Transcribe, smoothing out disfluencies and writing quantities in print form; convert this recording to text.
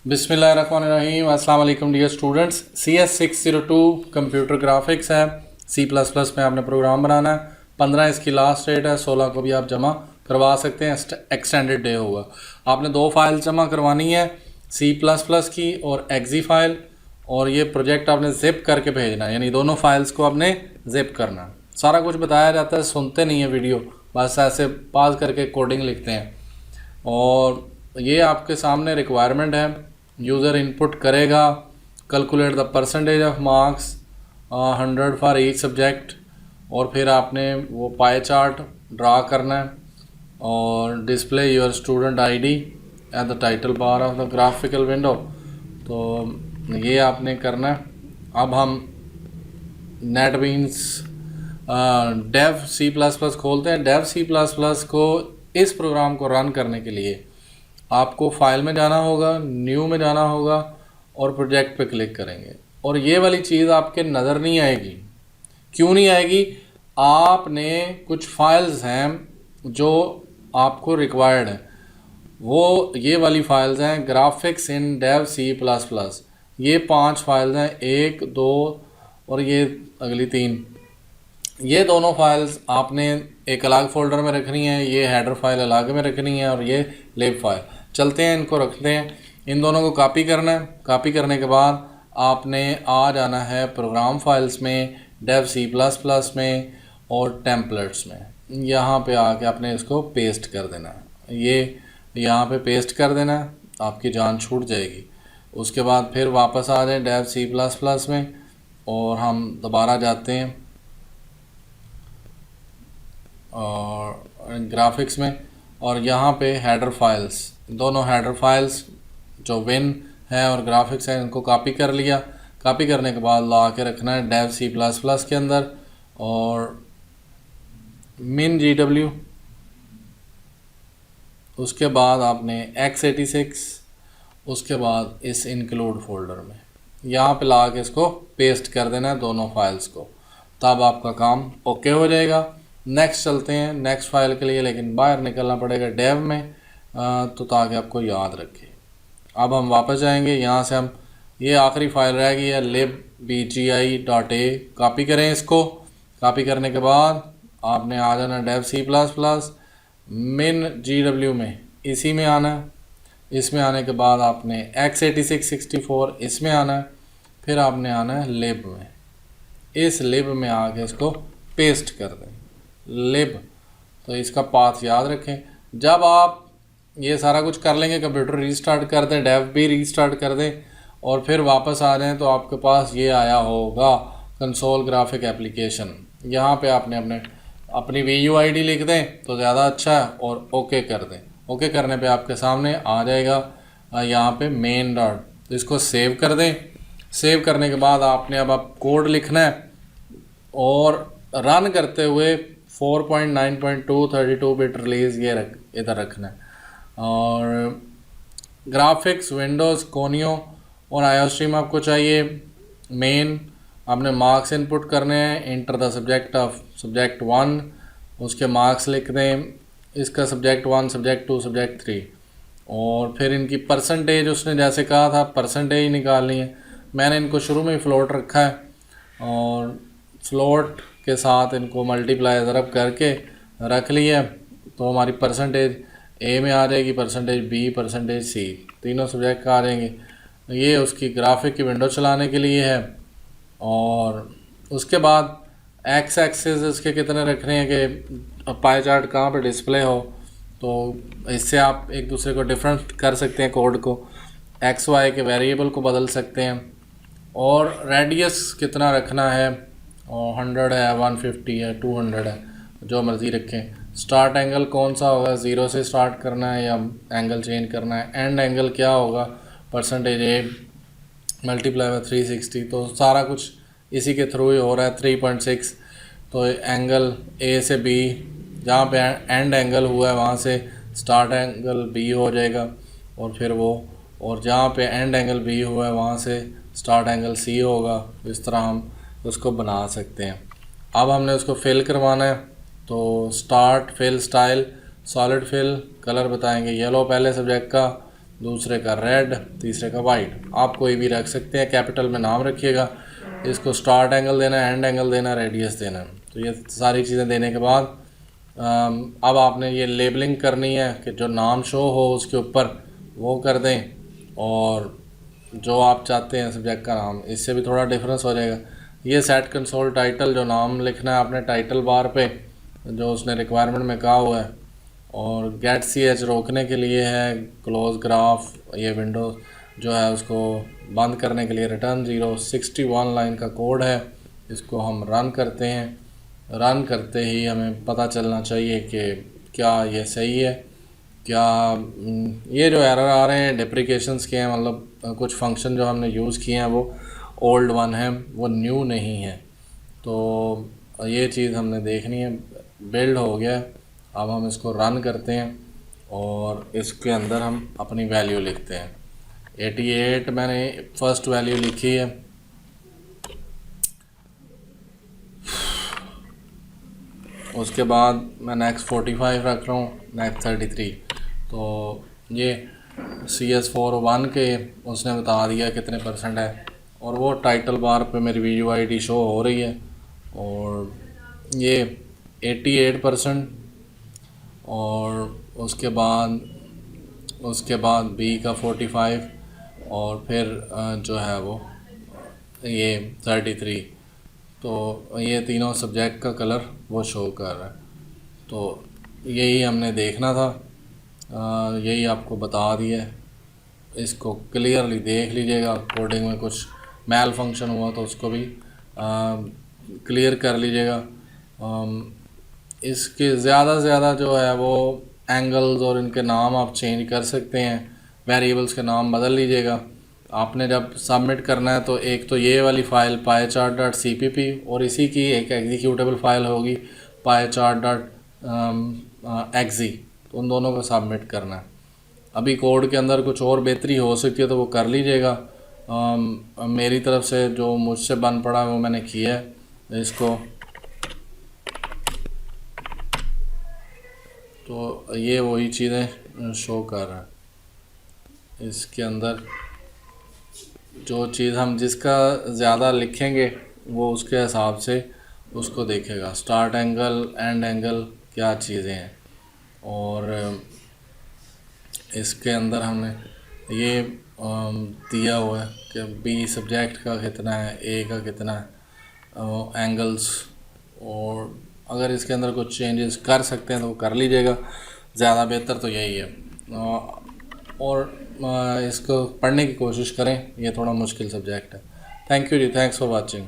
बिस्मिल्लाहिर्रहमानिर्रहीम। अस्सलाम वालेकुम dear students. CS602 computer graphics है। C++ में आपने प्रोग्राम बनाना है। 15 इसकी लास्ट डेट है, 16 को भी आप जमा करवा सकते हैं, एक्सटेंडेड डे होगा। आपने 2 फाइल जमा करवानी है, C++ की और exe फाइल, और ये प्रोजेक्ट आपने जिप करके भेजना है, यानी दोनों फाइल्स को आपने जिप करना है। सारा कुछ बताया जाता है, सुनते नहीं है वीडियो, बस ऐसे पास करके कोडिंग लिखते हैं। और ये आपके सामने रिक्वायरमेंट है, यूज़र इनपुट करेगा, calculate the percentage of marks 100 for each subject, और फिर आपने वो पाई चार्ट ड्रा करना है और display your student ID at the title bar of the graphical window. तो ये आपने करना है। अब हम नेटबीन्स डेव C++ खोलते हैं। डेव C++ को इस प्रोग्राम को रन करने के लिए आपको फाइल में जाना होगा, न्यू में जाना होगा और प्रोजेक्ट पे क्लिक करेंगे, और ये वाली चीज़ आपके नज़र नहीं आएगी। क्यों नहीं आएगी? आपने कुछ फाइल्स हैं जो आपको रिक्वायर्ड है, वो ये वाली फाइल्स हैं ग्राफिक्स इन डेव C++। ये 5 फाइल्स हैं, 1, 2 और ये अगली 3। ये दोनों फाइल्स आपने एक अलग फोल्डर में रखनी है, ये हेडर फाइल अलग में रखनी है और ये लिब फाइल। चलते हैं, इनको रखते हैं। इन दोनों को कॉपी करना है। कॉपी करने के बाद आपने आ जाना है प्रोग्राम फाइल्स में, डेव C++ में और टेम्पलेट्स में। यहाँ पे आके आपने इसको पेस्ट कर देना है। ये यहाँ पे पेस्ट कर देना है, आपकी जान छूट जाएगी। उसके बाद फिर वापस आ जाए डेव C++ में और हम दोबारा जाते हैं और ग्राफिक्स में, और यहाँ पे हेडर फाइल्स, दोनों हेडर फाइल्स जो विन है और ग्राफिक्स है, इनको कॉपी कर लिया। कॉपी करने के बाद ला के रखना है डेव C++ के अंदर, और min GW, उसके बाद आपने x86, उसके बाद इस इंक्लूड फोल्डर में यहाँ पे ला के इसको पेस्ट कर देना है दोनों फाइल्स को, तब आपका काम ओके हो जाएगा। नेक्स्ट चलते हैं नेक्स्ट फाइल के लिए, लेकिन बाहर निकलना पड़ेगा डेव में, तो ताकि आपको याद रखे। अब हम वापस जाएंगे, यहाँ से हम ये आखिरी फाइल रह गई है libgi.a, कॉपी करें इसको। कॉपी करने के बाद आपने आ जाना डेव C++, min GW में, इसी में आना है। इसमें आने के बाद आपने x86 64 इसमें आना है। फिर आपने आना है लिब में, इस लिब में आके इसको पेस्ट कर दें, लिब। तो इसका पाथ याद रखें। जब आप ये सारा कुछ कर लेंगे, कंप्यूटर रीस्टार्ट कर दें, डेव भी रीस्टार्ट कर दें और फिर वापस आ जाएं, तो आपके पास ये आया होगा कंसोल ग्राफिक एप्लीकेशन। यहाँ पे आपने अपनी VUID लिख दें तो ज़्यादा अच्छा है, और ओके कर दें। ओके करने पे आपके सामने आ जाएगा यहाँ पे मेन डॉट, तो इसको सेव कर दें। सेव करने के बाद आपने अब कोड लिखना है और रन करते हुए 4.9.2 32 बिट रिलीज़ ये इधर रखना है। और ग्राफिक्स, विंडोज़, कोनियो और आईओस्ट्रीम आपको चाहिए। मेन आपने मार्क्स इनपुट करने हैं, enter the subject of subject 1, उसके मार्क्स लिख दें, इसका सब्जेक्ट 1, सब्जेक्ट 2, सब्जेक्ट 3, और फिर इनकी परसेंटेज उसने जैसे कहा था परसेंटेज निकालनी है। मैंने इनको शुरू में ही फ्लोट रखा है, और फ्लोट के साथ इनको मल्टीप्लाई ज़रब करके रख लिया, तो हमारी परसेंटेज ए में आ जाएगी, परसेंटेज बी, परसेंटेज सी, तीनों सब्जेक्ट का आ जाएंगे। ये उसकी ग्राफिक की विंडो चलाने के लिए है। और उसके बाद एक्स एक्सिस इसके कितने रखने हैं कि पाई चार्ट कहाँ पे डिस्प्ले हो, तो इससे आप एक दूसरे को डिफरेंट कर सकते हैं कोड को, एक्स वाई के वेरिएबल को बदल सकते हैं। और रेडियस कितना रखना है, और 100 है, 150 है, 200 है, जो मर्ज़ी रखें। स्टार्ट एंगल कौन सा होगा, 0 से स्टार्ट करना है या एंगल चेंज करना है। एंड एंगल क्या होगा, परसेंटेज ए मल्टीप्लाई बाय 360, तो सारा कुछ इसी के थ्रू ही हो रहा है। 3.6, तो एंगल ए से बी, जहाँ पे एंड एंगल हुआ है वहाँ से स्टार्ट एंगल बी हो जाएगा, और फिर वो, और जहाँ पे एंड एंगल बी हुआ है वहाँ से स्टार्ट एंगल सी होगा। इस तरह हम उसको बना सकते हैं। अब हमने उसको फिल करवाना है, तो start fill style, solid fill, colour बताएंगे येलो पहले सब्जेक्ट का, दूसरे का रेड, तीसरे का वाइट। आप कोई भी रख सकते हैं, कैपिटल में नाम रखिएगा। इसको स्टार्ट एंगल देना है, एंड एंगल देना है, रेडियस देना है। तो ये सारी चीज़ें देने के बाद अब आपने ये लेबलिंग करनी है कि जो नाम शो हो उसके ऊपर वो कर दें, और जो आप चाहते हैं सब्जेक्ट का नाम, इससे भी थोड़ा डिफरेंस हो जाएगा। ये सेट कंसोल टाइटल, जो नाम लिखना है आपने टाइटल बार पे जो उसने रिक्वायरमेंट में कहा हुआ है, और गेट सी एच रोकने के लिए है, क्लोज ग्राफ, ये विंडो जो है उसको बंद करने के लिए रिटर्न 0, 61 लाइन का कोड है। इसको हम रन करते हैं। रन करते ही हमें पता चलना चाहिए कि क्या ये सही है, क्या ये जो एरर आ रहे हैं डेप्रिकेशंस के हैं, मतलब कुछ फंक्शन जो हमने यूज़ किए हैं वो ओल्ड वन है, वो न्यू नहीं है। तो ये चीज़ हमने देखनी है। बिल्ड हो गया, अब हम इसको रन करते हैं और इसके अंदर हम अपनी वैल्यू लिखते हैं। 88 मैंने फर्स्ट वैल्यू लिखी है। उसके बाद मैं नेक्स्ट 45 रख रहा हूँ, नेक्स्ट 33। तो ये CS41 के उसने बता दिया कितने % है, और वो टाइटल बार पे मेरी वीडियो आईडी शो हो रही है, और ये 88%। और उसके बाद बी का 45, और फिर जो है वो ये 33। तो ये तीनों सब्जेक्ट का कलर वो शो कर रहा है। तो यही हमने देखना था, यही आपको बता दिया है। इसको क्लियरली देख लीजिएगा। कोडिंग में कुछ मैल फंक्शन हुआ तो उसको भी क्लियर कर लीजिएगा। इसके ज़्यादा से ज़्यादा जो है वो एंगल्स और इनके नाम आप चेंज कर सकते हैं, वेरिएबल्स के नाम बदल लीजिएगा। आपने जब सबमिट करना है तो एक तो ये वाली फ़ाइल pie-chart.cpp, और इसी की एक एग्जीक्यूटेबल फ़ाइल होगी pie-chart.exe, तो उन दोनों को सबमिट करना है। अभी कोड के अंदर कुछ और बेहतरी हो सकती है तो वो कर लीजिएगा। मेरी तरफ से जो मुझसे बन पड़ा है वो मैंने किया है इसको। तो ये वही चीज़ें शो कर रहा है। इसके अंदर जो चीज़ हम जिसका ज़्यादा लिखेंगे वो उसके हिसाब से उसको देखेगा। स्टार्ट एंगल, एंड एंगल क्या चीज़ें हैं, और इसके अंदर हमने ये दिया हुआ है कि बी सब्जेक्ट का कितना है, ए का कितना है, एंगल्स। और अगर इसके अंदर कुछ चेंजेस कर सकते हैं तो वो कर लीजिएगा, ज़्यादा बेहतर तो यही है। और इसको पढ़ने की कोशिश करें, ये थोड़ा मुश्किल सब्जेक्ट है। थैंक यू जी, थैंक्स फॉर वाचिंग।